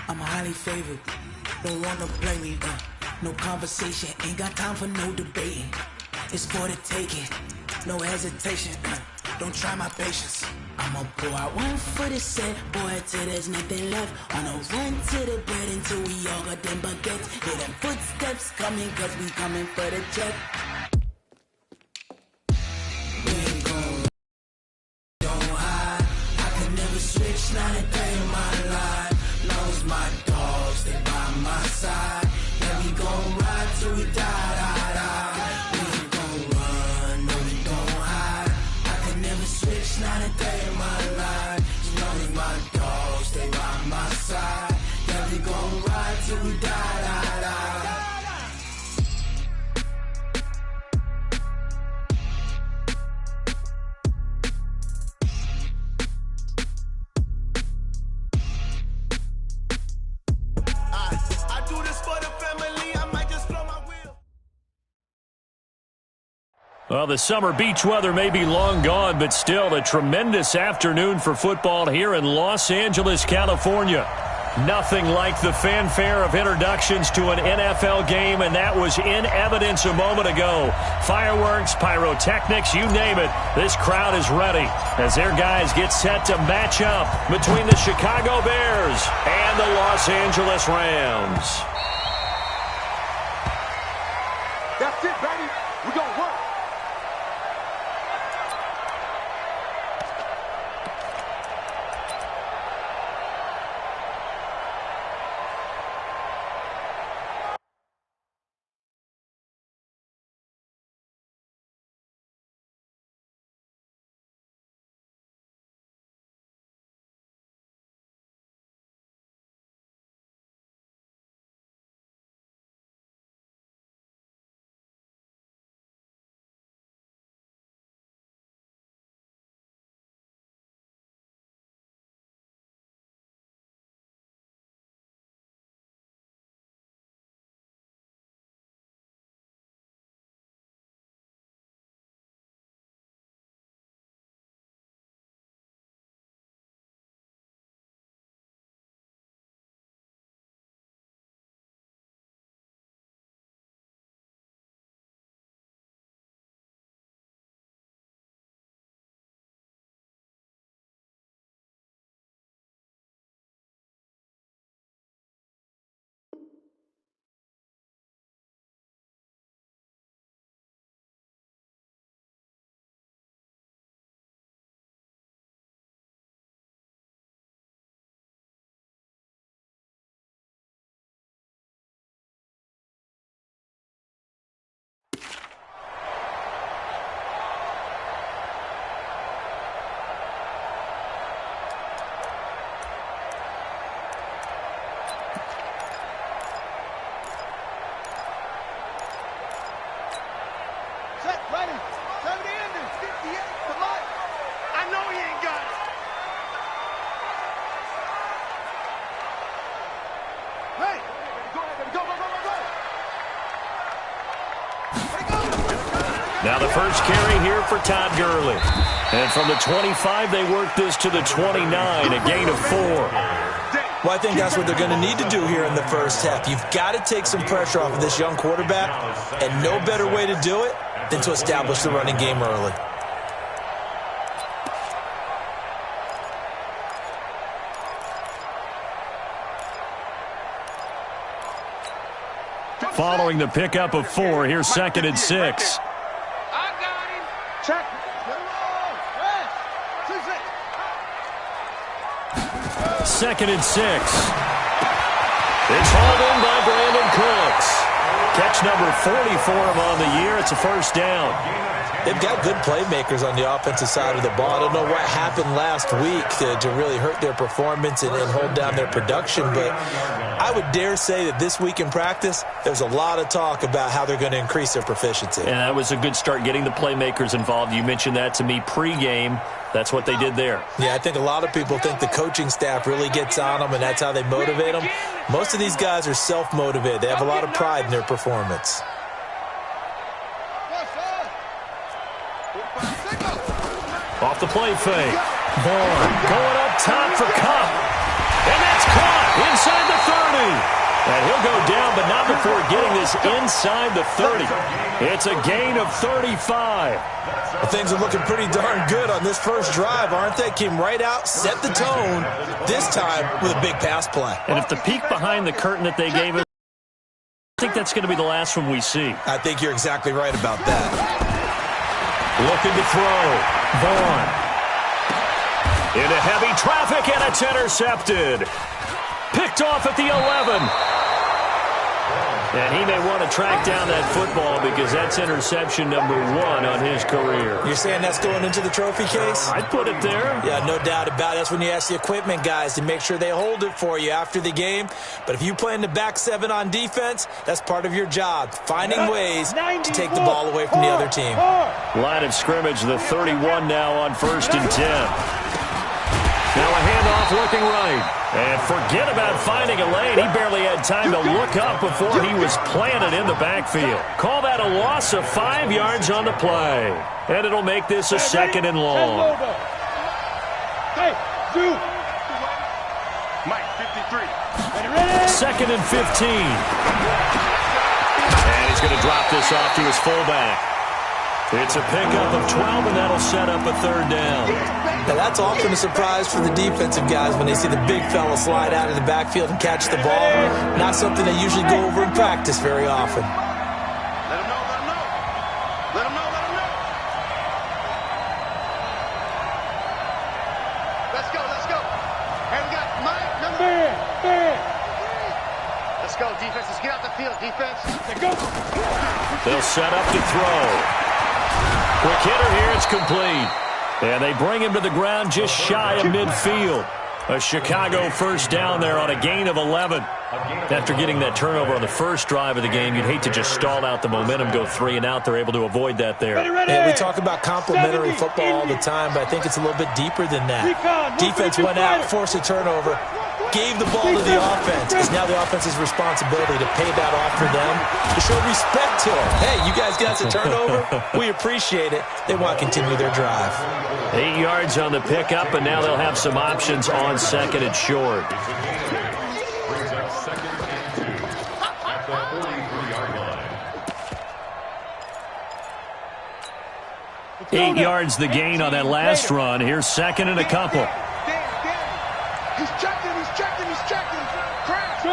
I'm highly favored. Don't wanna play me, no conversation, ain't got time for no debating. It's for the taking, no hesitation, don't try my patience. I'ma pull out one for the set, boy, till there's nothing left. On a run to the bread until we all got them baguettes. Hear them footsteps coming, cause we coming for the check. We ain't gon' don't hide. I can never switch, not a day in my life. Knows my dogs, they by my side. Yeah, we gon' ride till we die, die, die. We ain't gon' run, no, we don't hide. I can never switch, not a day in my life. As long as my dogs, they by my side. Yeah, we gon' ride till we die, die, die. Well, the summer beach weather may be long gone, but still a tremendous afternoon for football here in Los Angeles, California. Nothing like the fanfare of introductions to an NFL game, and that was in evidence a moment ago. Fireworks, pyrotechnics, you name it. This crowd is ready as their guys get set to match up between the Chicago Bears and the Los Angeles Rams. That's it, baby. We're going to work. Ready. 70 Indians. 58. Come on. I know he ain't got it. Hey. Go ahead, baby. Go, go, go, go, go. Now the first carry here for Todd Gurley. And from the 25, they work this to the 29, a gain of 4. Well, I think that's what they're going to need to do here in the first half. You've got to take some pressure off of this young quarterback, and no better way to do it than to establish the running game early. Following the pickup of 4, here's 2nd and 6. I got him. Check. Second and 6. It's hauled in by Brandon Cooks. Catch number 40 for him on the year. It's a first down. They've got good playmakers on the offensive side of the ball. I don't know what happened last week to really hurt their performance and hold down their production, but I would dare say that this week in practice, there's a lot of talk about how they're going to increase their proficiency. And that was a good start getting the playmakers involved. You mentioned that to me pregame. That's what they did there. Yeah, I think a lot of people think the coaching staff really gets on them, and that's how they motivate them. Most of these guys are self-motivated. They have a lot of pride in their performance. Off the play fake. Bourne going up top for Cup. And that's caught inside the And he'll go down, but not before getting this inside the 30. It's a gain of 35. Well, things are looking pretty darn good on this first drive, aren't they? Came right out, set the tone, this time with a big pass play. And if the peek behind the curtain that they gave us, I think that's going to be the last one we see. I think you're exactly right about that. Looking to throw. Vaughn. Into heavy traffic, and it's intercepted. Picked off at the 11. And he may want to track down that football because that's interception number 1 on his career. You're saying that's going into the trophy case? I'd put it there. Yeah, no doubt about it. That's when you ask the equipment guys to make sure they hold it for you after the game. But if you play in the back 7 on defense, that's part of your job, finding ways to take the ball away from the other team. Line of scrimmage, the 31 now on 1st and 10. Now a handoff looking right. And forget about finding a lane. He barely had time to look up before he was planted in the backfield. Call that a loss of 5 yards on the play. And it'll make this a 2nd and long. Hey, Mike, 53. 2nd and 15. And he's going to drop this off to his fullback. It's a pickup of 12, and that'll set up a 3rd down. Now, that's often a surprise for the defensive guys when they see the big fella slide out of the backfield and catch the ball. Not something they usually go over in practice very often. Let him know, let him know. Let him know, let him know. Let's go, let's go. And we got Mike, number 3. Let's go, defense. Let's get out the field, defense. Let's go. They'll set up to throw. Quick hitter here, it's complete. And they bring him to the ground just shy of midfield. A Chicago 1st down there on a gain of 11. After getting that turnover on the first drive of the game, you'd hate to just stall out the momentum, go 3 and out. They're able to avoid that there. And we talk about complementary football all the time, but I think it's a little bit deeper than that. Defense went out, forced a turnover, gave the ball to the offense. It's now the offense's responsibility to pay that off for them, to show respect to them. Hey, you guys got the turnover. We appreciate it. They want to continue their drive. 8 yards on the pickup, and now they'll have some options on 2nd and short. 8 yards the gain on that last run. Here's 2nd and a couple. He's checking, he's checking, he's checking. Crash.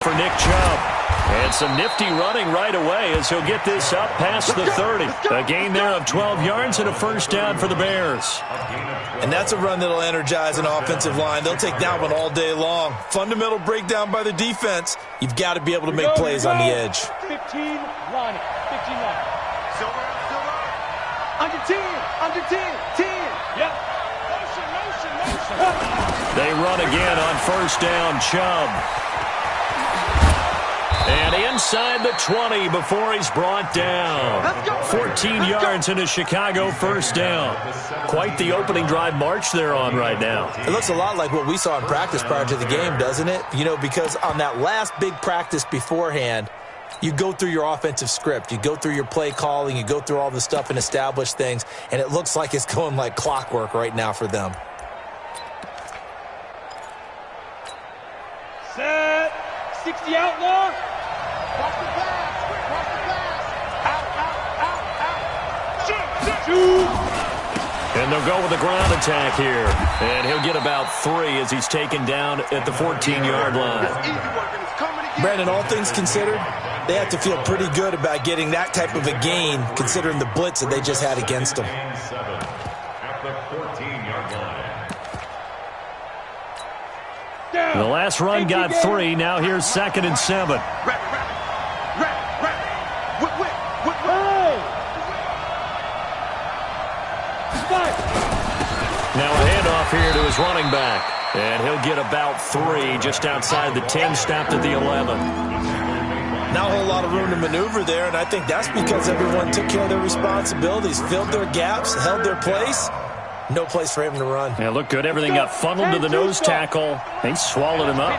For Nick Chubb. And some nifty running right away as he'll get this up past the 30. A gain there of 12 yards and a 1st down for the Bears. And that's a run that'll energize an offensive line. They'll take that one all day long. Fundamental breakdown by the defense. You've got to be able to make plays on the edge. 15 line. 15 line. Silver. Under 10. Under 10. 10. Yep. Motion. They run again on 1st down. Chubb. And inside the 20 before he's brought down. 14 yards in a Chicago 1st down. Quite the opening drive march they're on right now. It looks a lot like what we saw in practice prior to the game, doesn't it? You know, because on that last big practice beforehand, you go through your offensive script. You go through your play calling. You go through all the stuff and establish things. And it looks like it's going like clockwork right now for them. Set. 60 outlaw. Cross the pass. Cross the pass. Out. Shoot. And they'll go with a ground attack here. And he'll get about 3 as he's taken down at the 14-yard line. Brandon, all things considered, they have to feel pretty good about getting that type of a gain, considering the blitz that they just had against them. The last run got 3. Now here's 2nd and 7. Now a handoff here to his running back. And he'll get about 3 just outside the 10, stopped at the 11. Not a whole lot of room to maneuver there, and I think that's because everyone took care of their responsibilities, filled their gaps, held their place. No place for him to run. Yeah, looked good. Everything got funneled to the nose tackle. They swallowed him up.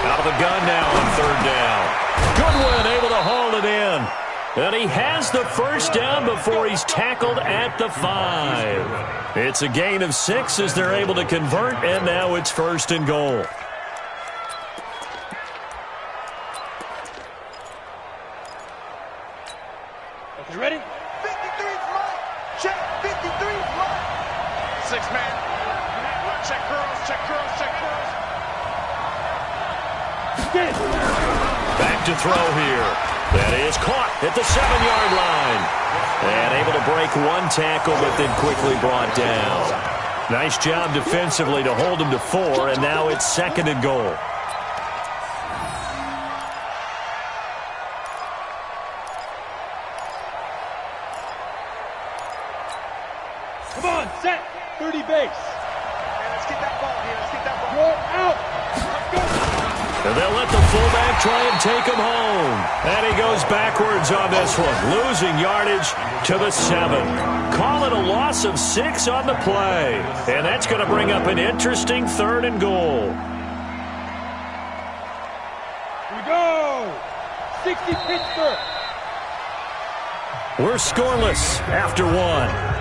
Out of the gun now on 3rd down. Goodwin And he has the first down before he's tackled at the 5. It's a gain of 6 as they're able to convert, and now it's 1st and goal. You ready? 53's mine. Check 53's mine. 6-man. Check curls, check curls, check curls. Back to throw here. That is caught at the 7-yard line. And able to break one tackle, but then quickly brought down. Nice job defensively to hold him to 4, and now it's 2nd and goal. Come on, set. 30 base. Okay, let's get that ball here. Let's get that ball. Roll out. Let's go. And they'll let the fullback try and take him home. And he goes backwards on this one, losing yardage to the 7. Call it a loss of 6 on the play. And that's going to bring up an interesting 3rd and goal. Here we go. 60 Pittsburgh. We're scoreless after 1.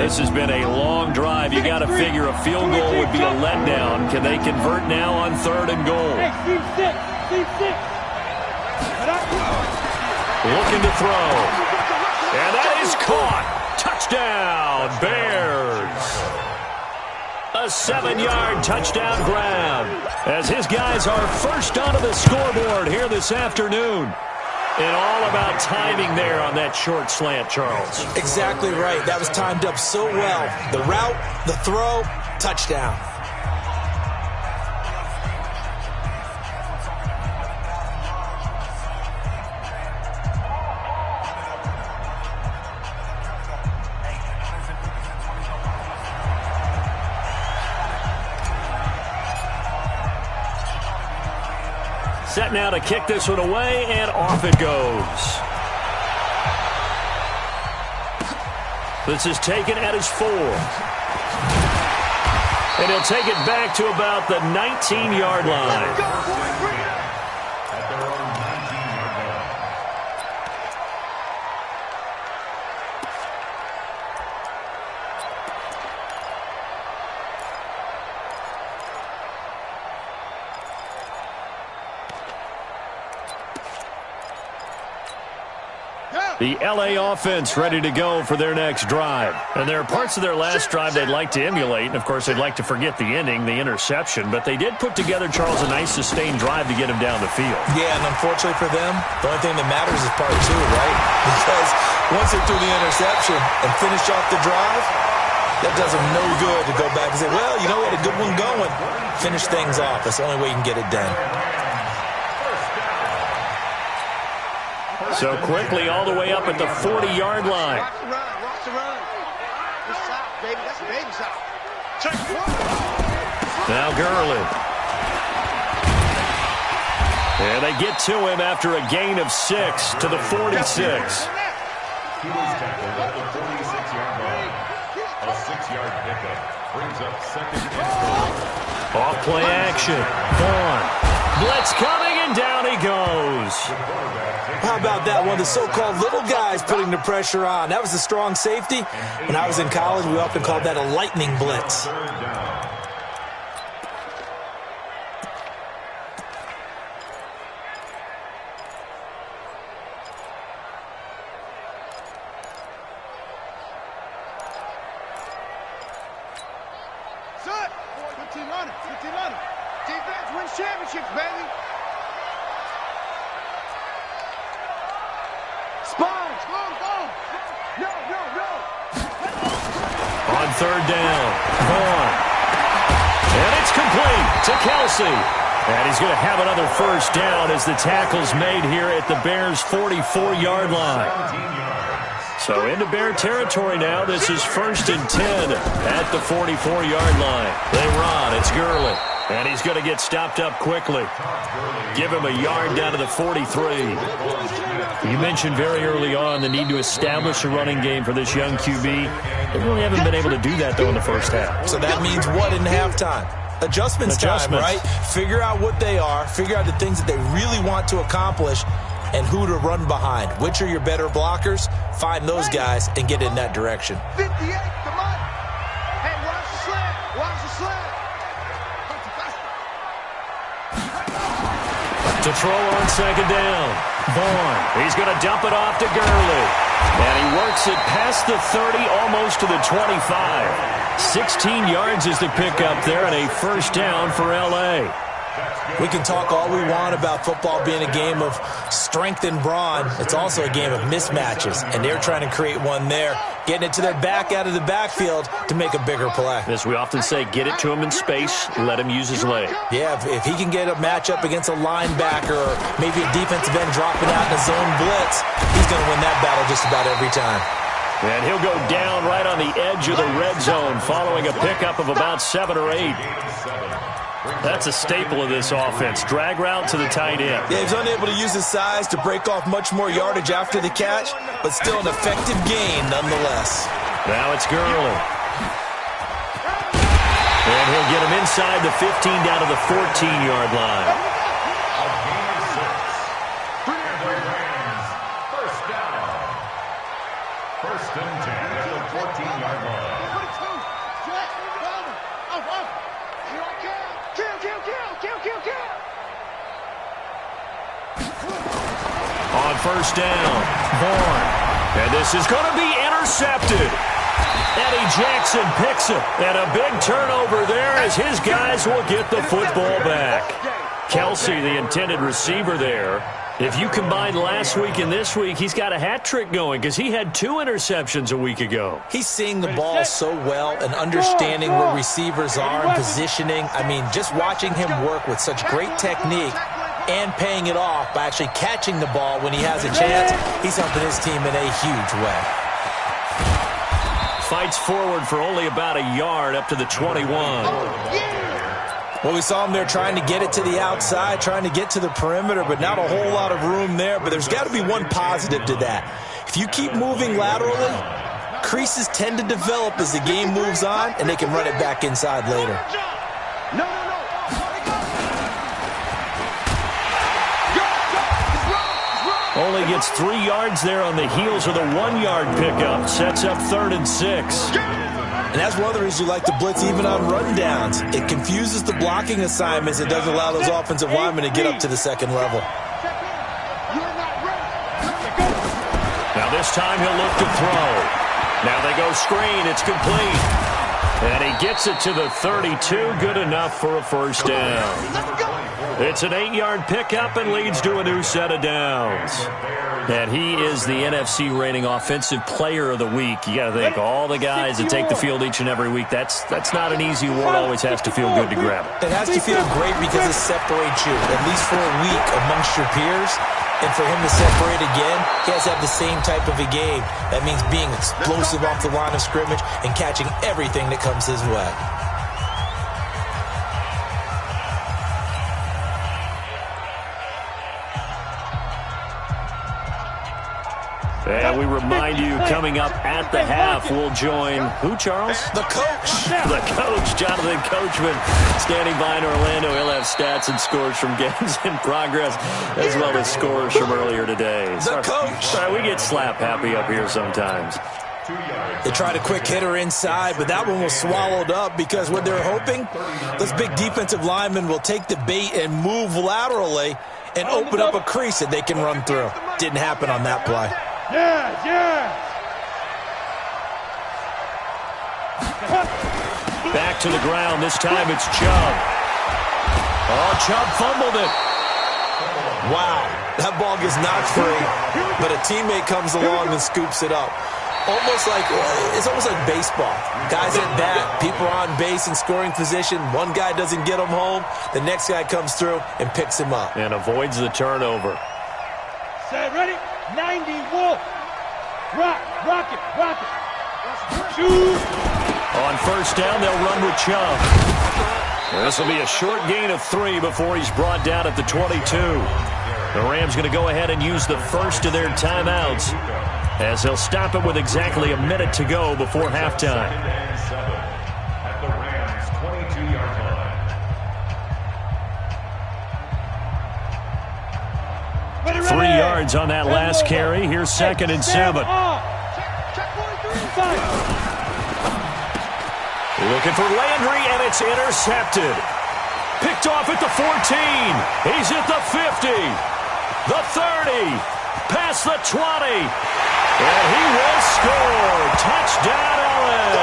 This has been a long drive. You got to figure a field goal would be a letdown. Can they convert now on 3rd and goal? Hey, team 6. Looking to throw. And that is caught. Touchdown, Bears. A 7-yard touchdown grab as his guys are first onto the scoreboard here this afternoon. And all about timing there on that short slant, Charles. Exactly right. That was timed up so well. The route, the throw, touchdown. Set now to kick this one away, and off it goes. This is taken at his 4. And he'll take it back to about the 19-yard line. The L.A. offense ready to go for their next drive. And there are parts of their last drive they'd like to emulate. And, of course, they'd like to forget the ending, the interception. But they did put together, Charles, a nice sustained drive to get him down the field. Yeah, and unfortunately for them, the only thing that matters is part 2, right? Because once they threw the interception and finished off the drive, that does them no good to go back and say, well, you know what, a good one going. Finish things off. That's the only way you can get it done. So quickly all the way up at the 40-yard line. Watch the run. Good shot, baby. That's a baby shot. Check one. Now Gurley. And they get to him after a gain of 6 to the 46. He was tackled at the 46-yard line. A 6-yard pickup brings up 2nd and goal. Off play action. Vaughn. Blitz coming, and down he goes. How about that one? The so-called little guys putting the pressure on. That was a strong safety. When I was in college, we often called that a lightning blitz. Son, good team running. Good team running. Defense wins championships, baby. Sponge, boom. No. On 3rd down, Vaughn. And it's complete to Kelsey. And he's going to have another first down as the tackle's made here at the Bears' 44-yard line. So into Bear territory now. This is 1st and 10 at the 44-yard line. They run. It's Gurley. And he's going to get stopped up quickly. Give him a yard down to the 43. You mentioned very early on the need to establish a running game for this young QB. They really haven't been able to do that, though, in the first half. So that means what in halftime? Adjustments time, right? Figure out what they are. Figure out the things that they really want to accomplish and who to run behind. Which are your better blockers? Find those guys and get in that direction. 58, come on. Hey, watch the slant. Watch the slant. To throw on 2nd down. Vaughn. He's going to dump it off to Gurley. And he works it past the 30, almost to the 25. 16 yards is the pickup there, and a 1st down for L.A. We can talk all we want about football being a game of strength and brawn. It's also a game of mismatches, and they're trying to create one there, getting it to their back out of the backfield to make a bigger play. As we often say, get it to him in space, let him use his leg. Yeah, if he can get a matchup against a linebacker or maybe a defensive end dropping out in a zone blitz, he's going to win that battle just about every time. And he'll go down right on the edge of the red zone following a pickup of about 7 or 8. That's a staple of this offense. Drag route to the tight end. Yeah, he's unable to use his size to break off much more yardage after the catch, but still an effective gain nonetheless. Now it's Gurley. And he'll get him inside the 15 down to the 14-yard line. First down. 1st and 10 at the 14-yard line. On 1st down, Vaughn. And this is going to be intercepted. Eddie Jackson picks it. And a big turnover there as his guys will get the football back. Kelsey, the intended receiver there. If you combine last week and this week, he's got a hat trick going because he had 2 interceptions a week ago. He's seeing the ball so well and understanding where receivers are and positioning. I mean, just watching him work with such great technique and paying it off by actually catching the ball when he has a chance, he's helping his team in a huge way. Fights forward for only about a yard up to the 21. Well, we saw him there trying to get it to the outside, trying to get to the perimeter, but not a whole lot of room there. But there's got to be one positive to that. If you keep moving laterally, creases tend to develop as the game moves on, and they can run it back inside later. Only gets 3 yards there on the heels of the 1-yard pickup. Sets up 3rd and 6. And that's one of the reasons you like to blitz even on rundowns. It confuses the blocking assignments. It doesn't allow those offensive linemen to get up to the 2nd level. Now this time he'll look to throw. Now they go screen. It's complete. And he gets it to the 32. Good enough for a 1st down. It's an 8-yard pickup and leads to a new set of downs. And he is the NFC reigning offensive player of the week. You got to think, all the guys that take the field each and every week, that's not an easy award. Always has to feel good to grab it. It has to feel great because it separates you, at least for a week, amongst your peers. And for him to separate again, he has to have the same type of a game. That means being explosive off the line of scrimmage and catching everything that comes his way. And we remind you, coming up at the half, we'll join who, Charles? The coach. The coach, Jonathan Coachman, standing by in Orlando. He'll have stats and scores from games in progress, as well as scores from earlier today. The coach. Sorry, we get slap happy up here sometimes. They tried a quick hitter inside, but that one was swallowed up because what they're hoping, those big defensive linemen will take the bait and move laterally and open up a crease that they can run through. Didn't happen on that play. Back to the ground. This time it's Chubb. Oh, Chubb fumbled it. Wow, that ball gets knocked free, but a teammate comes along and scoops it up. It's almost like baseball. Guys at bat, people are on base in scoring position. One guy doesn't get him home. The next guy comes through and picks him up. And avoids the turnover. Set, ready? 90 Wolf. Rock. Rock it. Shoot. On first down, they'll run with Chubb. This will be a short gain of 3 before he's brought down at the 22. The Rams going to go ahead and use the first of their timeouts as they'll stop it with exactly a minute to go before halftime. At the Rams' 22-yard line. 3 yards on that last carry. Here's 2nd and 7. Looking for Landry, and it's intercepted. Picked off at the 14. He's at the 50. The 30. Past the 20. And he will score. Touchdown, LA.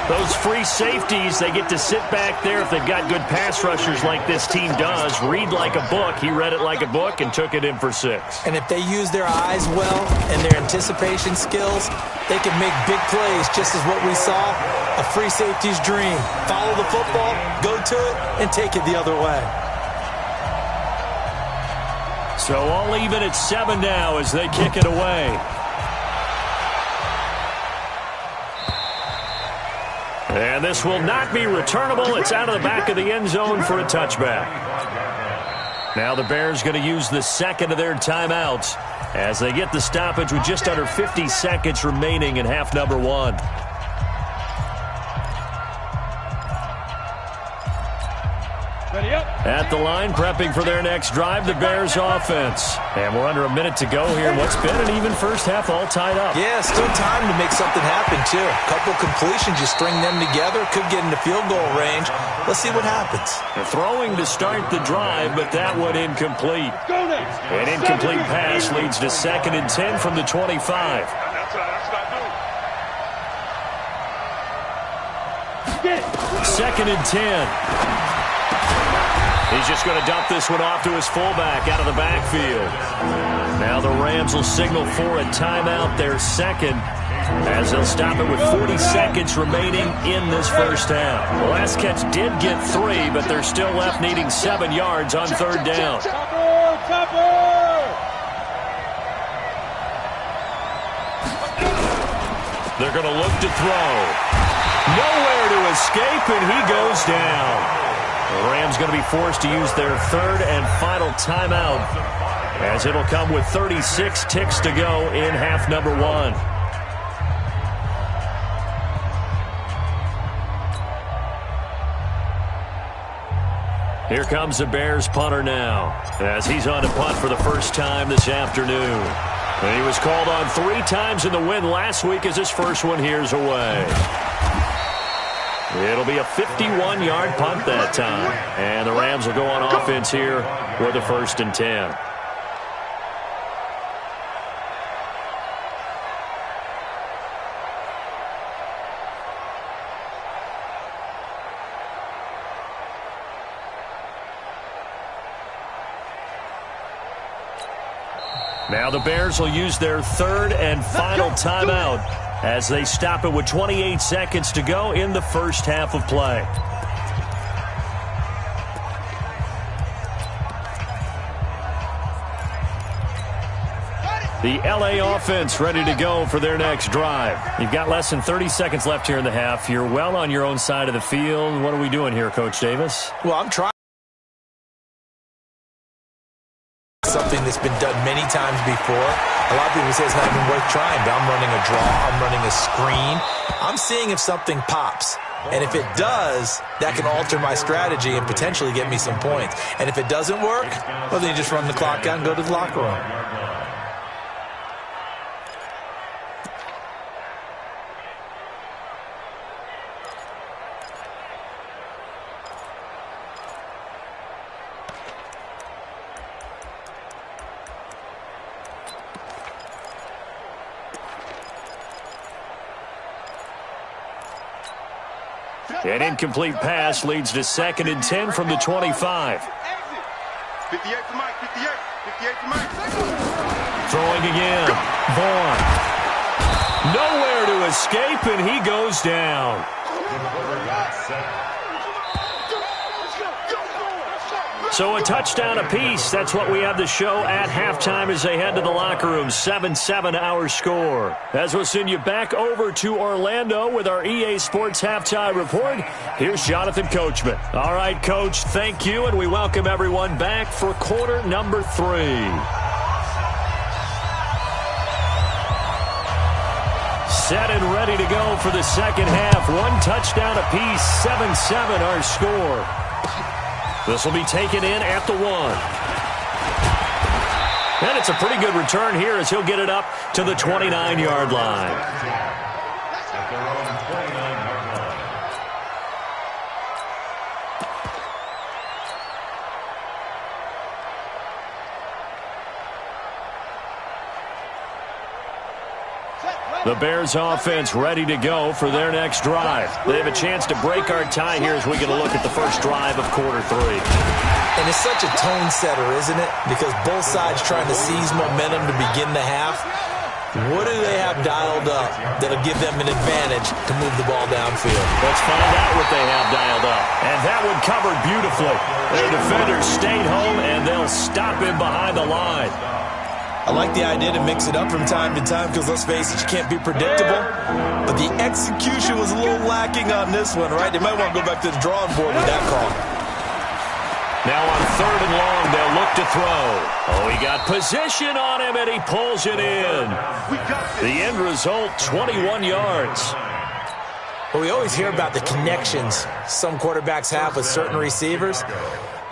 Those free safeties, they get to sit back there if they've got good pass rushers like this team does. Read like a book. He read it like a book and took it in for 6. And if they use their eyes well and their anticipation skills, they can make big plays, just as what we saw, a free safety's dream. Follow the football, go to it, and take it the other way. So all even at 7 now as they kick it away. And this will not be returnable. It's out of the back of the end zone for a touchback. Now the Bears going to use the second of their timeouts as they get the stoppage with just under 50 seconds remaining in half number 1. At the line, prepping for their next drive, the Bears offense. And we're under a minute to go here. What's been an even first half all tied up. Yeah, still time to make something happen, too. A couple completions, you string them together, could get into field goal range. Let's see what happens. They're throwing to start the drive, but that one incomplete. An incomplete pass leads to 2nd and 10 from the 25. Second and 10. He's just going to dump this one off to his fullback out of the backfield. Now the Rams will signal for a timeout, their second, as they'll stop it with 40 seconds remaining in this first half. The last catch did get 3, but they're still left needing 7 yards on 3rd down. They're going to look to throw. Nowhere to escape, and he goes down. The Rams going to be forced to use their 3rd and final timeout as it'll come with 36 ticks to go in half number 1. Here comes the Bears punter now as he's on to punt for the first time this afternoon. And he was called on 3 times in the win last week as his first one here's away. It'll be a 51-yard punt that time. And the Rams will go on offense here with a 1st and 10. Now the Bears will use their 3rd and final timeout as they stop it with 28 seconds to go in the first half of play. The LA offense ready to go for their next drive. You've got less than 30 seconds left here in the half. You're well on your own side of the field. What are we doing here, Coach Davis? Well, I'm trying something that's been done many times before. A lot of people say it's not even worth trying, but I'm running a draw, I'm running a screen. I'm seeing if something pops. And if it does, that can alter my strategy and potentially get me some points. And if it doesn't work, well, then you just run the clock out and go to the locker room. An incomplete pass leads to 2nd and 10 from the 25. 58 for Mike, 58 for Mike. Throwing again. Vaughn. Nowhere to escape, and he goes down. So a touchdown apiece. That's what we have to show at halftime as they head to the locker room. 7-7 our score. As we'll send you back over to Orlando with our EA Sports Halftime Report, here's Jonathan Coachman. All right, Coach, thank you, and we welcome everyone back for quarter number 3. Set and ready to go for the second half. One touchdown apiece, 7-7 our score. This will be taken in at the 1. And it's a pretty good return here as he'll get it up to the 29-yard line. At their own 29-yard line. The Bears offense ready to go for their next drive. They have a chance to break our tie here as we get a look at the first drive of quarter 3. And it's such a tone setter, isn't it? Because both sides trying to seize momentum to begin the half. What do they have dialed up that'll give them an advantage to move the ball downfield? Let's find out what they have dialed up. And that one covered beautifully. Their defenders stayed home, and they'll stop him behind the line. I like the idea to mix it up from time to time because, let's face it, you can't be predictable. But the execution was a little lacking on this one, right? They might want to go back to the drawing board with that call. Now on 3rd and long, they'll look to throw. Oh, he got position on him, and he pulls it in. The end result, 21 yards. Well, we always hear about the connections some quarterbacks have with certain receivers.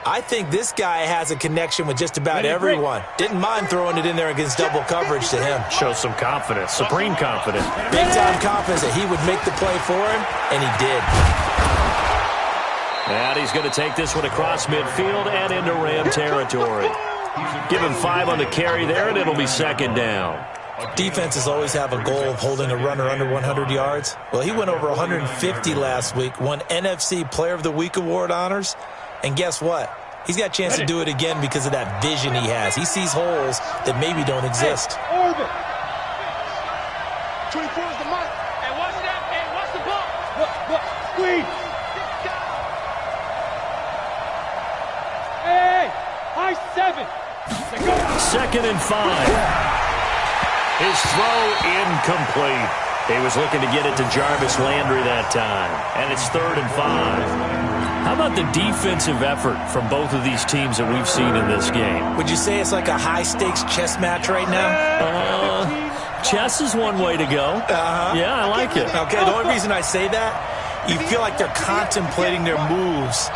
I think this guy has a connection with just about everyone. Didn't mind throwing it in there against double coverage to him. Shows some confidence, supreme confidence. Big-time confidence that he would make the play for him, and he did. And he's going to take this one across midfield and into Ram territory. Give him 5 on the carry there, and it'll be second down. Defenses always have a goal of holding a runner under 100 yards. Well, he went over 150 last week, won NFC Player of the Week award honors. And guess what? He's got a chance to do it again because of that vision he has. He sees holes that maybe don't exist. Orbit. 24 is the mark. Hey, watch that. Hey, watch the ball. Look. Squeeze. Hey, high 7. 2nd and 5. His throw incomplete. He was looking to get it to Jarvis Landry that time. And it's 3rd and 5. How about the defensive effort from both of these teams that we've seen in this game? Would you say it's like a high-stakes chess match right now? Chess is one way to go. Yeah, I like it. Okay, the only reason I say that, you feel like they're contemplating their moves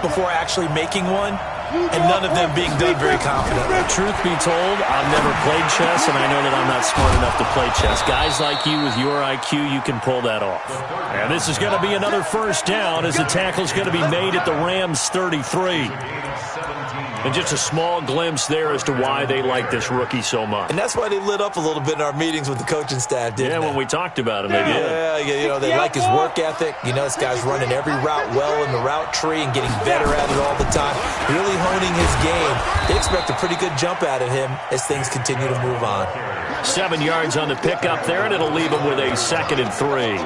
before actually making one, and none of them being done very confidently. Truth be told, I've never played chess, and I know that I'm not smart enough to play chess. Guys like you with your IQ, you can pull that off. And this is going to be another first down as the tackle's going to be made at the Rams' 33. And just a small glimpse there as to why they like this rookie so much. And that's why they lit up a little bit in our meetings with the coaching staff, didn't they? Yeah, when we talked about him, they did. Yeah, they like his work ethic. This guy's running every route well in the route tree and getting better at it all the time. Really honing his game. They expect a pretty good jump out of him as things continue to move on. 7 yards on the pickup there, and it'll leave him with a 2nd and 3.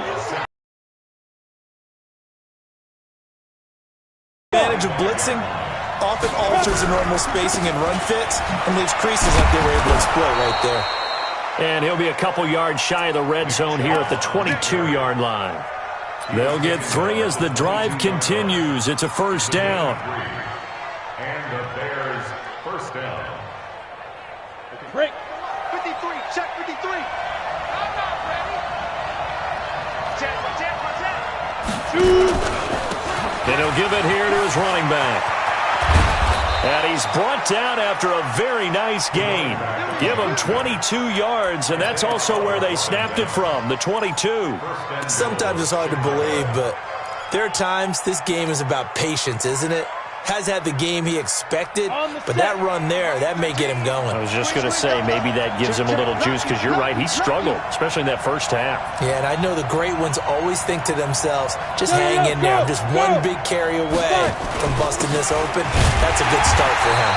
Advantage of blitzing often alters the normal spacing and run fits and leaves creases like they were able to exploit right there. And he'll be a couple yards shy of the red zone here at the 22-yard line. They'll get 3 as the drive continues. It's a first down. And the Bears first down. Break. 53. Check 53. I'm not ready. Check. And he'll give it here to his running back. And he's brought down after a very nice gain. Give him 22 yards, and that's also where they snapped it from, the 22. Sometimes it's hard to believe, but there are times this game is about patience, isn't it? Has had the game he expected, but that run there, that may get him going. I was just going to say, maybe that gives him a little juice, because you're right, he struggled, especially in that first half. Yeah, and I know the great ones always think to themselves, just hang in there. I'm just one big carry away from busting this open. That's a good start for him.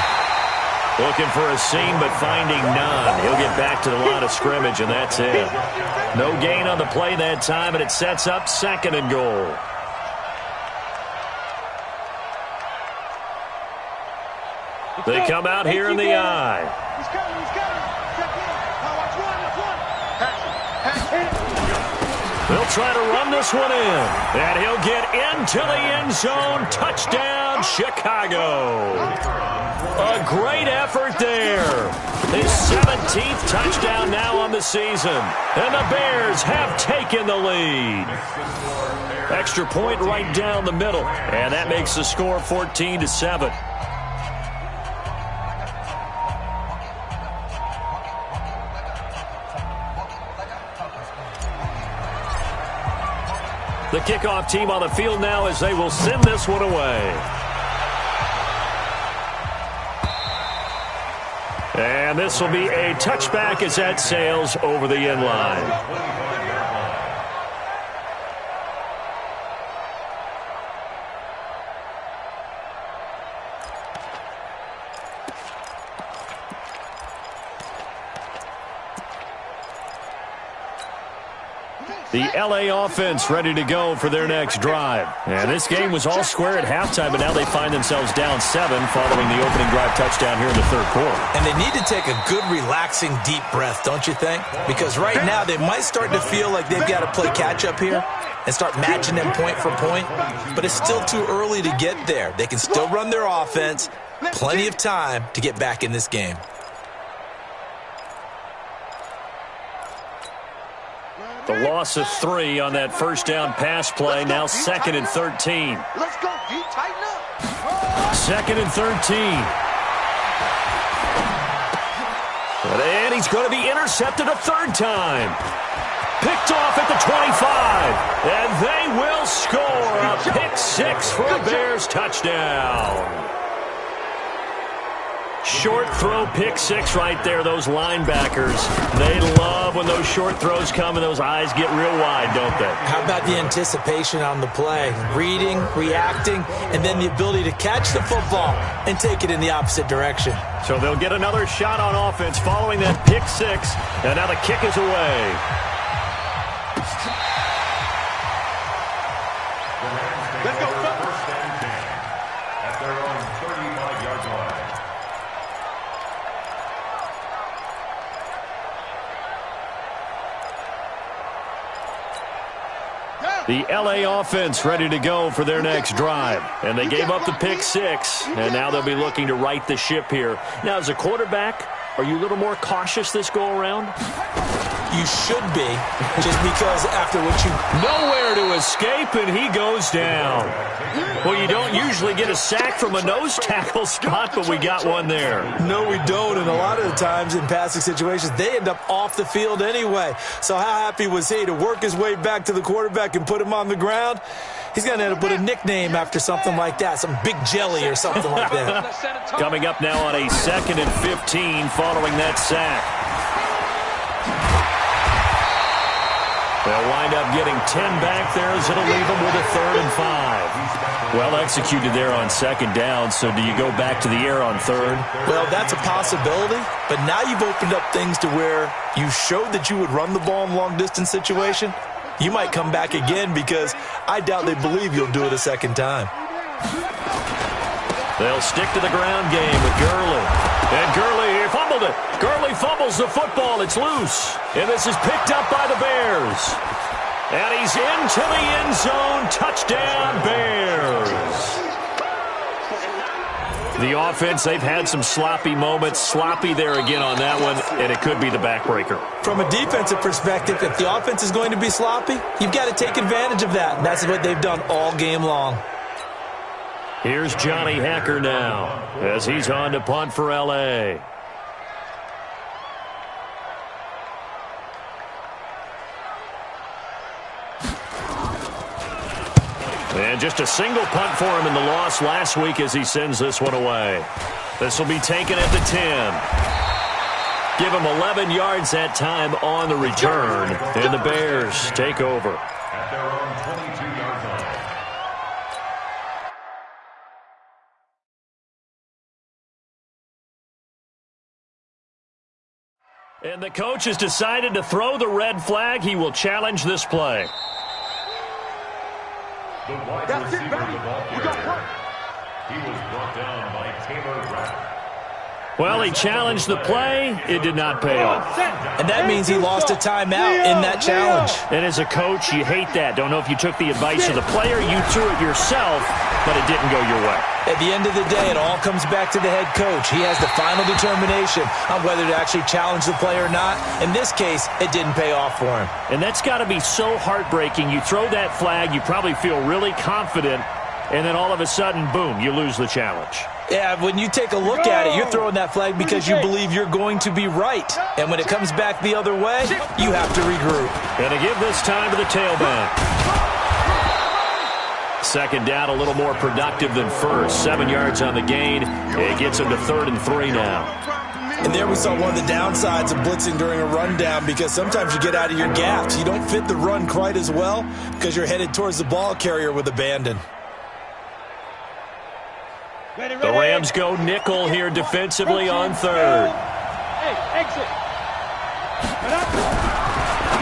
Looking for a seam, but finding none. He'll get back to the line of scrimmage, and that's it. No gain on the play that time, and it sets up 2nd and goal. They come out here in the eye. He's coming. Check in. Now watch one. They'll try to run this one in. And he'll get into the end zone. Touchdown, Chicago. A great effort there. His 17th touchdown now on the season. And the Bears have taken the lead. Extra point right down the middle. And that makes the score 14-7. The kickoff team on the field now as they will send this one away. And this will be a touchback as that sails over the end line. The LA offense ready to go for their next drive. And this game was all square at halftime, but now they find themselves down 7 following the opening drive touchdown here in the third quarter. And they need to take a good, relaxing, deep breath, don't you think? Because right now they might start to feel like they've got to play catch-up here and start matching them point for point. But it's still too early to get there. They can still run their offense. Plenty of time to get back in this game. The loss of 3 on that first down pass play. Now 2nd and 13. Let's go, D. Tighten up. 2nd and 13. And he's going to be intercepted a third time. Picked off at the 25. And they will score a pick 6 for a Bears touchdown. Short throw, pick 6 right there. Those linebackers, they love when those short throws come and those eyes get real wide, don't they? How about the anticipation on the play? Reading, reacting, and then the ability to catch the football and take it in the opposite direction. So they'll get another shot on offense following that pick 6, and now the kick is away. Let's go, fellas. First and 10 at their own 35-yard line. The LA offense ready to go for their next drive. And they gave up the pick 6, and now they'll be looking to right the ship here. Now, as a quarterback, are you a little more cautious this go-around? You should be, just because after what you... Nowhere to escape, and he goes down. Well, you don't usually get a sack from a nose tackle spot, but we got one there. No, we don't, and a lot of the times in passing situations, they end up off the field anyway. So how happy was he to work his way back to the quarterback and put him on the ground? He's going to end up with a nickname after something like that, some Big Jelly or something like that. Coming up now on a 2nd and 15 following that sack. They'll wind up getting 10 back there as it'll leave them with a 3rd and 5. Well executed there on 2nd down, so do you go back to the air on 3rd? Well, that's a possibility, but now you've opened up things to where you showed that you would run the ball in a long-distance situation. You might come back again because I doubt they believe you'll do it a second time. They'll stick to the ground game with Gurley. And Gurley, he fumbled it. Gurley fumbles the football. It's loose. And this is picked up by the Bears. And he's into the end zone. Touchdown, Bears. The offense, they've had some sloppy moments. Sloppy there again on that one, and it could be the backbreaker. From a defensive perspective, if the offense is going to be sloppy, you've got to take advantage of that. And that's what they've done all game long. Here's Johnny Hacker now as he's on to punt for L.A. And just a single punt for him in the loss last week as he sends this one away. This will be taken at the 10. Give him 11 yards that time on the return. And the Bears take over. At their own 22-yard line. And the coach has decided to throw the red flag. He will challenge this play. The wide receiver of the ball carrier. He was brought down by Taylor Rapp. Well, he challenged the play. It did not pay off. And that means he lost a timeout in that challenge. And as a coach, you hate that. Don't know if you took the advice of the player. You threw it yourself, but it didn't go your way. At the end of the day, it all comes back to the head coach. He has the final determination on whether to actually challenge the play or not. In this case, it didn't pay off for him. And that's got to be so heartbreaking. You throw that flag, you probably feel really confident, and then all of a sudden, boom, you lose the challenge. Yeah, when you take a look at it, you're throwing that flag because you believe you're going to be right. And when it comes back the other way, you have to regroup. And to give this time to the tailback. Second down, a little more productive than first. 7 yards on the gain. It gets him to 3rd and 3 now. And there we saw one of the downsides of blitzing during a rundown, because sometimes you get out of your gaps. You don't fit the run quite as well because you're headed towards the ball carrier with abandon. The Rams go nickel here defensively on 3rd.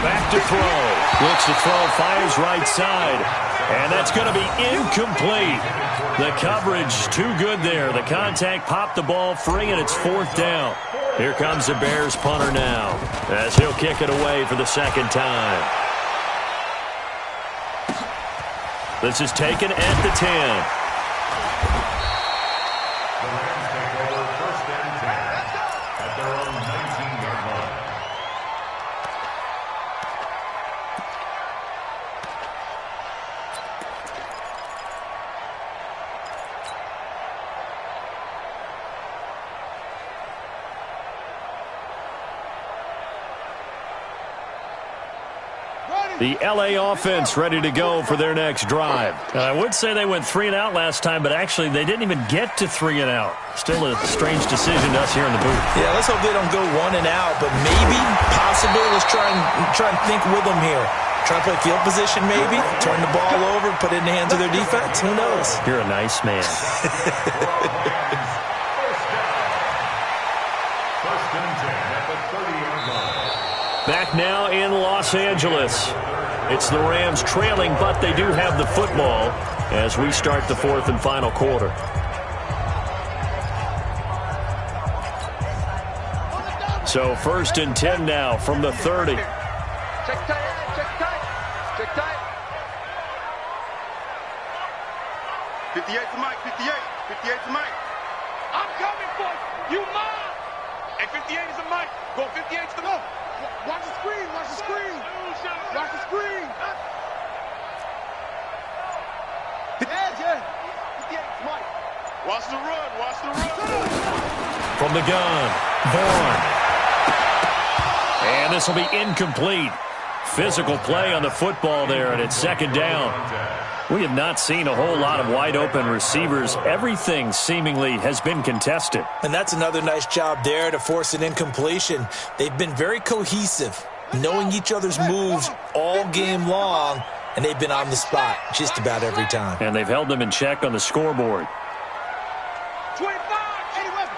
Back to throw. Looks to throw, fires right side. And that's going to be incomplete. The coverage too good there. The contact popped the ball free, and it's 4th down. Here comes the Bears punter now, as he'll kick it away for the second time. This is taken at the 10. The L.A. offense ready to go for their next drive. I would say they went 3 and out last time, but actually they didn't even get to 3 and out. Still a strange decision to us here in the booth. Yeah, let's hope they don't go 1 and out, but maybe, possibly, let's try and think with them here. Try to play field position maybe, turn the ball over, put it in the hands of their defense. Who knows? You're a nice man. Back now in Los Angeles. It's the Rams trailing, but they do have the football as we start the 4th and final quarter. So 1st and 10 now from the 30. Check tight, check tight, check tight. 58 to Mike, 58 to Mike. I'm coming for you, mine. And 58 is a Mike. Go 58 to the ball. Watch the screen, watch the screen. Watch the screen. Yeah. 58 is Mike. Watch the run, watch the run. From the gun, Vaughn. And this will be incomplete. Physical play on the football there, and it's 2nd down. We have not seen a whole lot of wide-open receivers. Everything seemingly has been contested. And that's another nice job there to force an incompletion. They've been very cohesive, knowing each other's moves all game long, and they've been on the spot just about every time. And they've held them in check on the scoreboard. 25, any weapon.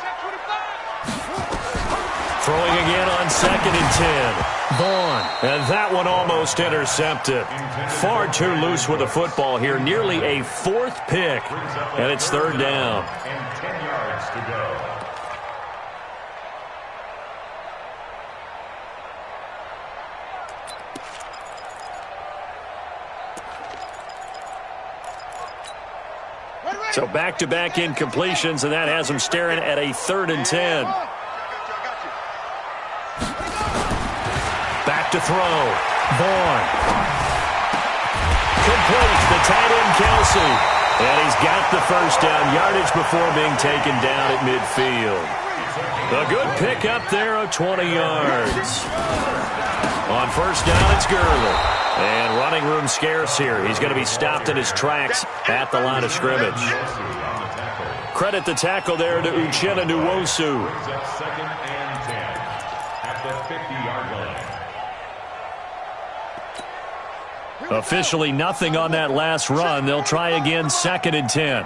Check 25. Throwing again on 2nd and 10. Vaughn, and that one almost intercepted. Far too loose with the football here. Nearly a 4th pick, and it's 3rd down. And 10 yards to go. So back-to-back incompletions, and that has them staring at a 3rd and 10. Back to throw. Vaughn. Complete. The tight end, Kelsey. And he's got the 1st down yardage before being taken down at midfield. A good pick up there of 20 yards. On 1st down, it's Gurley. And running room scarce here. He's going to be stopped in his tracks at the line of scrimmage. Credit the tackle there to Uchenna Nwosu. 2nd and 10 at the 50-yard line. Officially nothing on that last run. They'll try again 2nd and 10.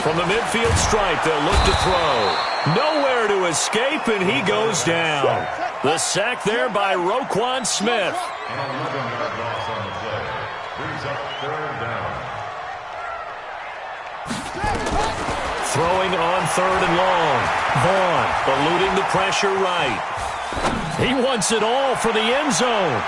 From the midfield stripe, they'll look to throw. Nowhere to escape, and he goes down. The sack there by Roquan Smith. An 11-yard loss on the play. Brings up 3rd down. throwing on 3rd and long. Vaughn eluding the pressure right. He wants it all for the end zone.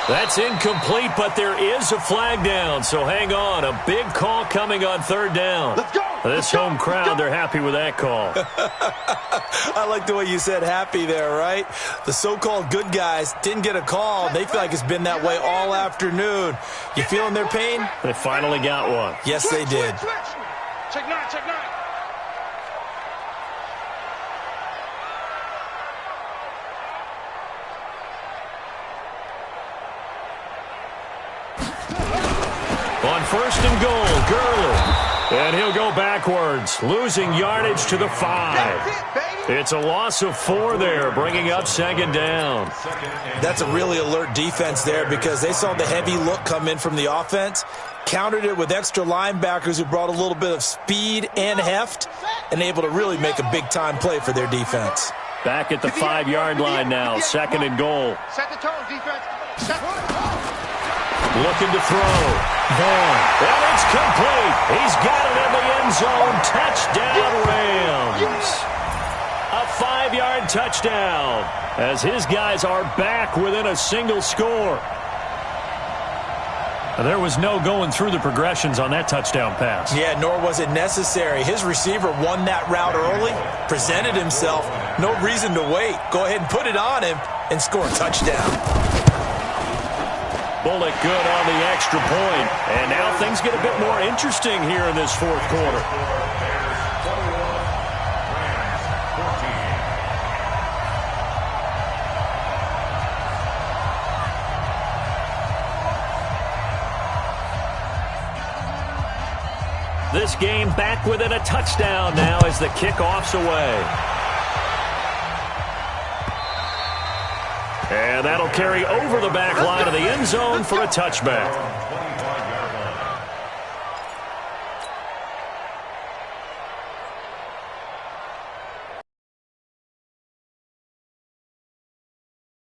That's incomplete, but there is a flag down, so hang on. A big call coming on 3rd down. Let's go. This home crowd, they're happy with that call. I like the way you said happy there, right? The so-called good guys didn't get a call. They feel like it's been that way all afternoon. You feeling their pain? They finally got one. Yes, they did. Check 9, check 9. On 1st and goal, Gurley. And he'll go backwards, losing yardage to the 5. It's a loss of 4 there, bringing up 2nd down. That's a really alert defense there because they saw the heavy look come in from the offense, countered it with extra linebackers who brought a little bit of speed and heft, and able to really make a big-time play for their defense. Back at the 5-yard line now, 2nd and goal. Set the tone, defense. Set the tone. Looking to throw. Vaughn. And it's complete. He's got it in the end zone. Touchdown, Rams. A 5-yard touchdown as his guys are back within a single score. There was no going through the progressions on that touchdown pass. Yeah, nor was it necessary. His receiver won that route early, presented himself. No reason to wait. Go ahead and put it on him and score a touchdown. Bullock good on the extra point. And now things get a bit more interesting here in this 4th quarter. This game back within a touchdown now as the kickoff's away. And that'll carry over the back line of the end zone for a touchback.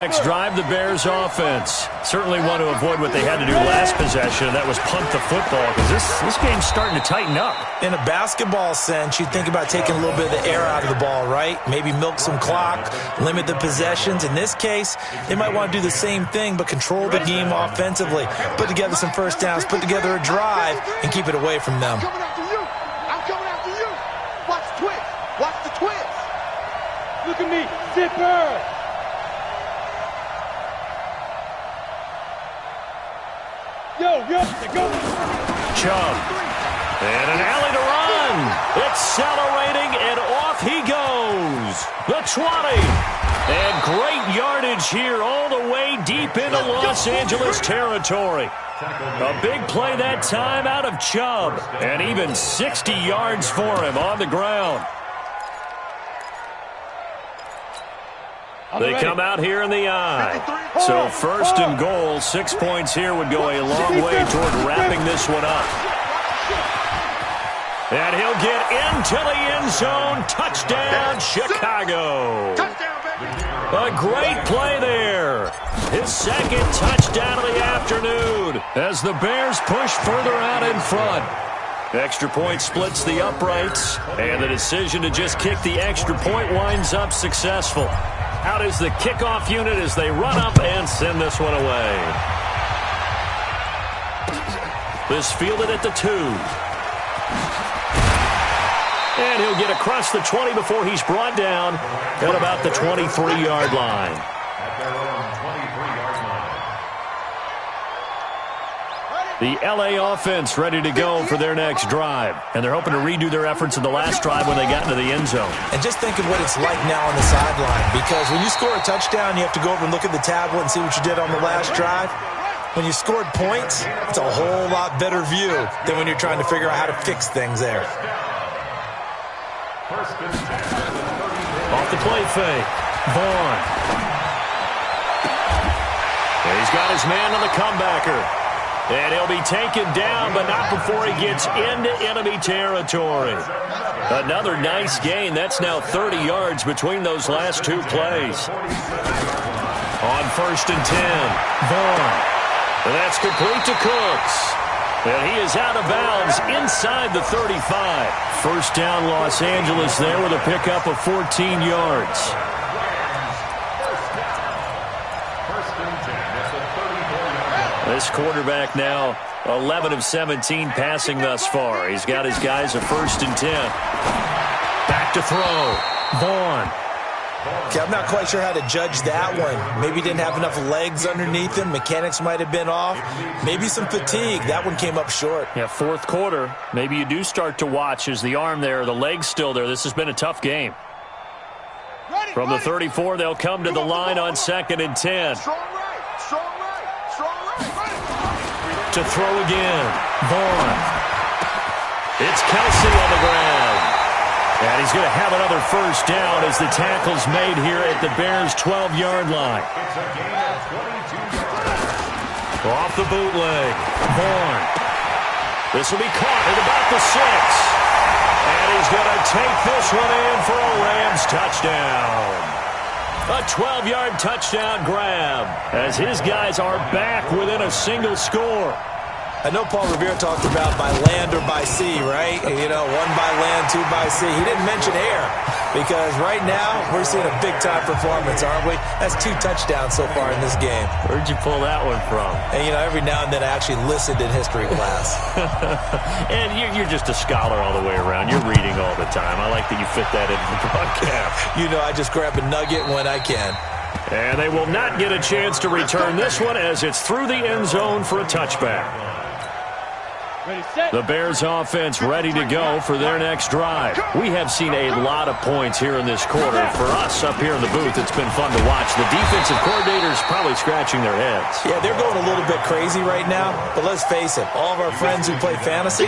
Next drive, the Bears offense. Certainly want to avoid what they had to do last possession, and that was punt the football, because this game's starting to tighten up. In a basketball sense, you think about taking a little bit of the air out of the ball, right? Maybe milk some clock, limit the possessions. In this case, they might want to do the same thing, but control the game offensively. Put together some first downs, put together a drive, and keep it away from them. I'm coming after you. I'm coming after you. Watch the twist. Watch the twist. Look at me. Zipper. Yo, go. Chubb. And an alley to run. Accelerating, and off he goes. The 20. And great yardage here all the way deep into Los Angeles territory. A big play that time out of Chubb. And even 60 yards for him on the ground. They come out here in the eye. So 1st and goal, 6 points here would go a long way toward wrapping this one up. And he'll get into the end zone. Touchdown, Chicago. A great play there. His 2nd touchdown of the afternoon as the Bears push further out in front. Extra point splits the uprights, and the decision to just kick the extra point winds up successful. Out is the kickoff unit as they run up and send this one away. This fielded at the 2. And he'll get across the 20 before he's brought down at about the 23-yard line. At their own 23-yard line. The L.A. offense ready to go for their next drive. And they're hoping to redo their efforts in the last drive when they got into the end zone. And just think of what it's like now on the sideline, because when you score a touchdown, you have to go over and look at the tablet and see what you did on the last drive. When you scored points, it's a whole lot better view than when you're trying to figure out how to fix things there. Off the play fake. Vaughn. And he's got his man on the comebacker. And he'll be taken down, but not before he gets into enemy territory. Another nice gain. That's now 30 yards between those last 2 plays. On 1st and 10, Vaughn. And that's complete to Cooks. And he is out of bounds inside the 35. First down, Los Angeles there with a pickup of 14 yards. This quarterback now 11 of 17 passing thus far. He's got his guys a 1st and 10. Back to throw. Vaughn. Okay, I'm not quite sure how to judge that one. Maybe he didn't have enough legs underneath him. Mechanics might have been off. Maybe some fatigue. That one came up short. Yeah, 4th quarter. Maybe you do start to watch as the arm there, the leg's still there. This has been a tough game. From the 34, they'll come to the line on 2nd and 10. To throw again. Vaughn. It's Kelsey on the ground. And he's going to have another first down as the tackle's made here at the Bears' 12-yard line. Off the bootleg. Vaughn. This will be caught at about the 6. And he's going to take this one in for a Rams touchdown. A 12-yard touchdown grab as his guys are back within a single score. I know Paul Revere talked about by land or by sea, right? You know, 1 by land, 2 by sea. He didn't mention air because right now we're seeing a big-time performance, aren't we? That's 2 touchdowns so far in this game. Where'd you pull that one from? And, you know, every now and then I actually listened in history class. And you're just a scholar all the way around. You're reading all the time. I like that you fit that into the broadcast. You know, I just grab a nugget when I can. And they will not get a chance to return this one as it's through the end zone for a touchback. The Bears offense ready to go for their next drive. We have seen a lot of points here in this quarter. For us up here in the booth, it's been fun to watch. The defensive coordinators probably scratching their heads. Yeah, they're going a little bit crazy right now, but let's face it, all of our friends who play fantasy,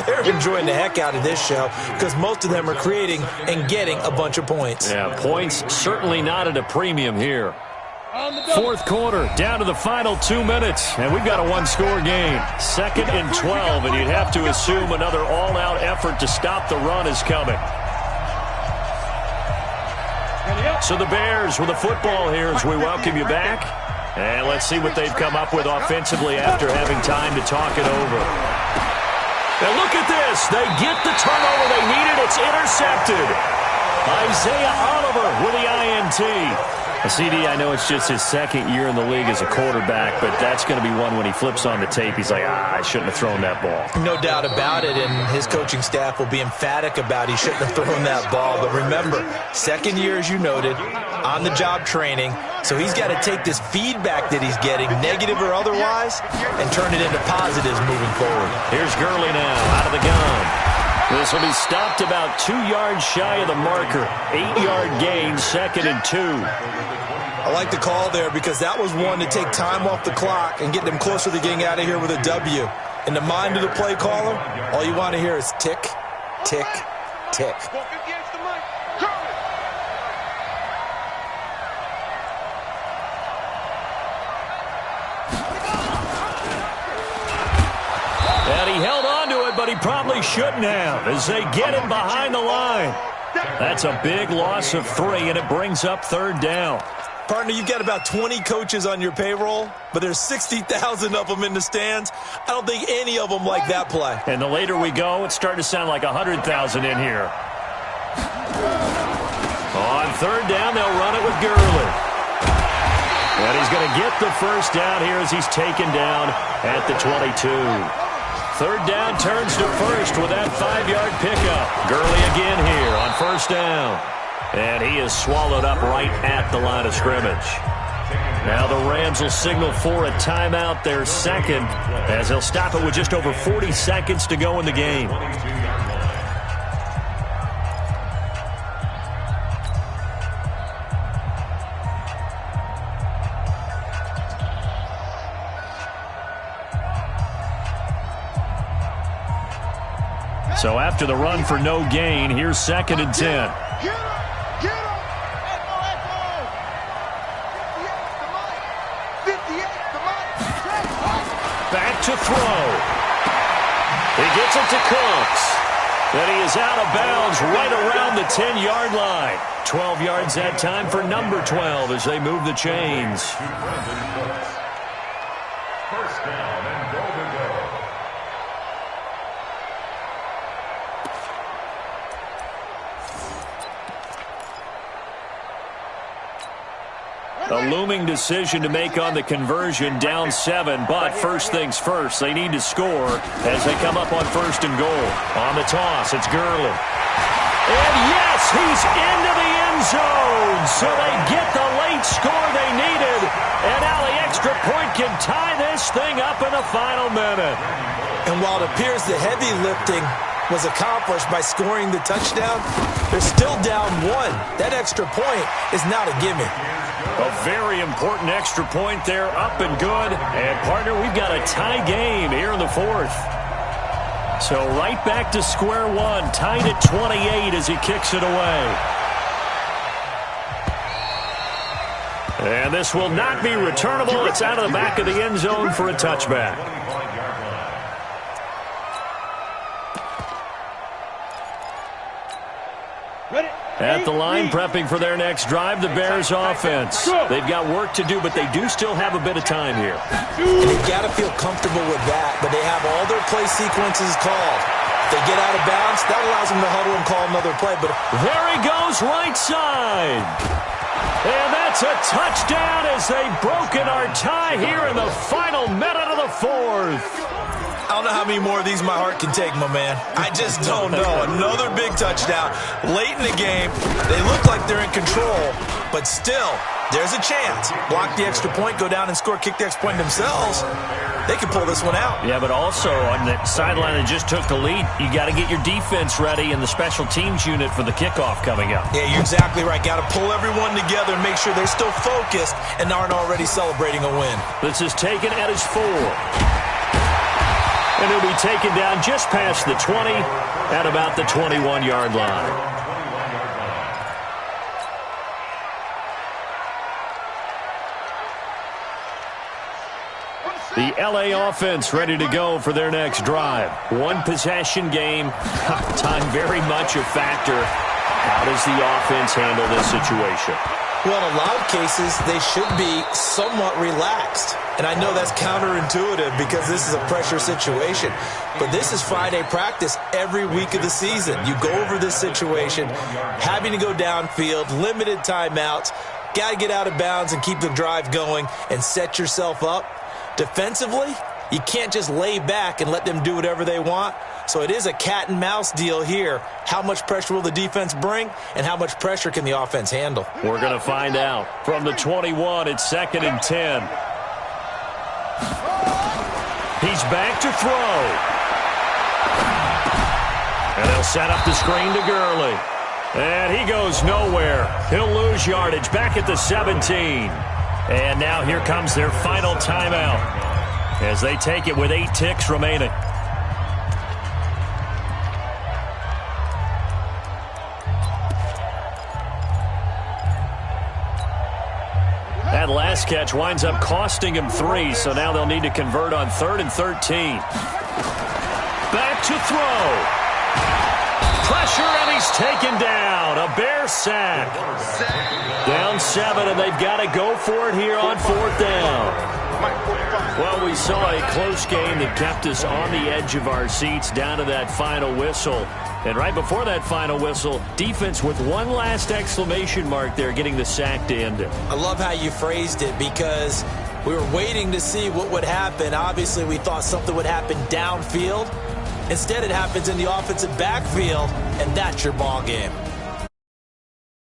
they're enjoying the heck out of this show because most of them are creating and getting a bunch of points. Yeah, points certainly not at a premium here. 4th quarter, down to the final 2 minutes, and we've got a 1-score game. 2nd and 12, and you'd have to assume another all-out effort to stop the run is coming. So the Bears with the football here as we welcome you back. And let's see what they've come up with offensively after having time to talk it over. Now look at this. They get the turnover they needed. It's intercepted. Isaiah Oliver with the INT. CD, I know it's just his 2nd year in the league as a quarterback, but that's going to be one when he flips on the tape. He's like, I shouldn't have thrown that ball. No doubt about it, and his coaching staff will be emphatic about he shouldn't have thrown that ball. But remember, 2nd year, as you noted, on-the-job training, so he's got to take this feedback that he's getting, negative or otherwise, and turn it into positives moving forward. Here's Gurley now, out of the gun. This will be stopped about 2 yards shy of the marker. 8-yard gain, 2nd and 2. I like the call there because that was one to take time off the clock and get them closer to getting out of here with a W. In the mind of the play caller, all you want to hear is tick, tick, tick. And he held on to it, but he probably shouldn't have as they get him behind the line. That's a big loss of 3, and it brings up 3rd down. Partner, you've got about 20 coaches on your payroll, but there's 60,000 of them in the stands. I don't think any of them like that play. And the later we go, it's starting to sound like 100,000 in here. On 3rd down, they'll run it with Gurley. And he's going to get the first down here as he's taken down at the 22. 3rd down turns to 1st with that 5-yard pickup. Gurley again here on 1st down. And he is swallowed up right at the line of scrimmage. Now the Rams will signal for a timeout, their 2nd, as they'll stop it with just over 40 seconds to go in the game. So after the run for no gain, here's 2nd and 10. Back to throw. He gets it to Cooks. Then he is out of bounds right around the 10-yard line. 12 yards that time for number 12 as they move the chains. First down and goal to go. A looming decision to make on the conversion, down 7, but first things first, they need to score as they come up on 1st and goal. On the toss, it's Gurley. And yes, he's into the end zone, so they get the late score they needed, and now the extra point can tie this thing up in the final minute. And while it appears the heavy lifting was accomplished by scoring the touchdown, they're still down 1. That extra point is not a gimme. A very important extra point there, up and good. And, partner, we've got a tie game here in the 4th. So right back to square one, tied at 28 as he kicks it away. And this will not be returnable. It's out of the back of the end zone for a touchback. At the line, prepping for their next drive, the Bears offense. They've got work to do, but they do still have a bit of time here. They've got to feel comfortable with that, but they have all their play sequences called. If they get out of bounds, that allows them to huddle and call another play. But there he goes, right side. And that's a touchdown as they've broken our tie here in the final minute of the 4th. I don't know how many more of these my heart can take, my man. I just don't know. Another big touchdown late in the game. They look like they're in control, but still, there's a chance. Block the extra point, go down and score, kick the extra point themselves. They can pull this one out. Yeah, but also on the sideline that just took the lead, you got to get your defense ready and the special teams unit for the kickoff coming up. Yeah, you're exactly right. Got to pull everyone together and make sure they're still focused and aren't already celebrating a win. This is taken at his 4. And he'll be taken down just past the 20 at about the 21-yard line. The LA offense ready to go for their next drive. One possession game. Time very much a factor. How does the offense handle this situation? Well, in a lot of cases, they should be somewhat relaxed. And I know that's counterintuitive because this is a pressure situation. But this is Friday practice every week of the season. You go over this situation, having to go downfield, limited timeouts, got to get out of bounds and keep the drive going and set yourself up. Defensively, you can't just lay back and let them do whatever they want. So it is a cat and mouse deal here. How much pressure will the defense bring, and how much pressure can the offense handle? We're going to find out. From the 21, it's 2nd and 10. He's back to throw. And they'll set up the screen to Gurley. And he goes nowhere. He'll lose yardage back at the 17. And now here comes their final timeout as they take it with 8 ticks remaining. That last catch winds up costing him 3, so now they'll need to convert on 3rd and 13. Back to throw. Pressure, and he's taken down. A Bear sack. Down 7, and they've got to go for it here on 4th down. Well, we saw a close game that kept us on the edge of our seats down to that final whistle. And right before that final whistle, defense with one last exclamation mark there, getting the sack to end it. I love how you phrased it because we were waiting to see what would happen. Obviously, we thought something would happen downfield. Instead, it happens in the offensive backfield, and that's your ball game.